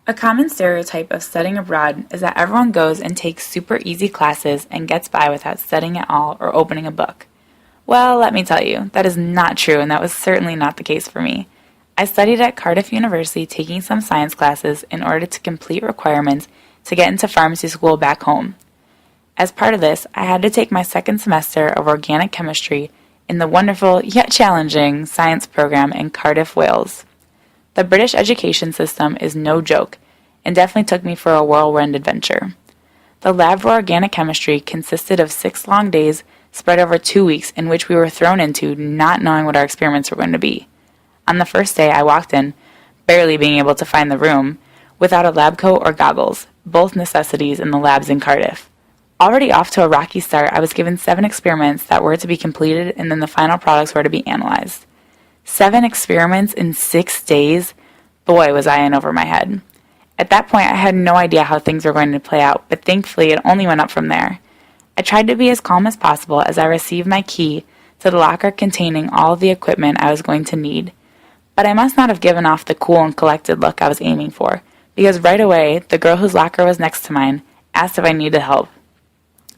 A common stereotype of studying abroad is that everyone goes and takes super easy classes and gets by without studying at all or opening a book. Well, let me tell you, that is not true, and that was certainly not the case for me. I studied at Cardiff University taking some science classes in order to complete requirements to get into pharmacy school back home. As part of this, I had to take my second semester of organic chemistry in the wonderful yet challenging science program in Cardiff, Wales. The British education system is no joke, and definitely took me for a whirlwind adventure. The lab for organic chemistry consisted of 6 long days spread over 2 weeks in which we were thrown into not knowing what our experiments were going to be. On the first day, I walked in, barely being able to find the room, without a lab coat or goggles, both necessities in the labs in Cardiff. Already off to a rocky start, I was given 7 experiments that were to be completed, and then the final products were to be analyzed. 7 experiments in 6 days? Boy, was I in over my head. At that point, I had no idea how things were going to play out, but thankfully it only went up from there. I tried to be as calm as possible as I received my key to the locker containing all of the equipment I was going to need. But I must not have given off the cool and collected look I was aiming for, because right away, the girl whose locker was next to mine asked if I needed help.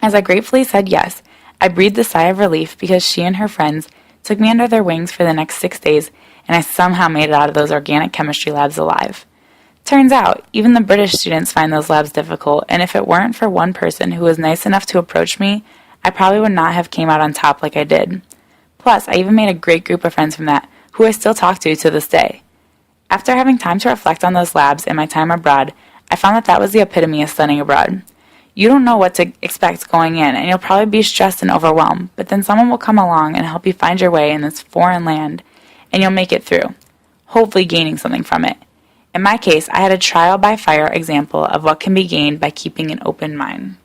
As I gratefully said yes, I breathed a sigh of relief because she and her friends took me under their wings for the next 6 days, and I somehow made it out of those organic chemistry labs alive. Turns out, even the British students find those labs difficult, and if it weren't for one person who was nice enough to approach me, I probably would not have came out on top like I did. Plus, I even made a great group of friends from that, who I still talk to this day. After having time to reflect on those labs and my time abroad, I found that was the epitome of studying abroad. You don't know what to expect going in, and you'll probably be stressed and overwhelmed, but then someone will come along and help you find your way in this foreign land, and you'll make it through, hopefully gaining something from it. In my case, I had a trial by fire example of what can be gained by keeping an open mind.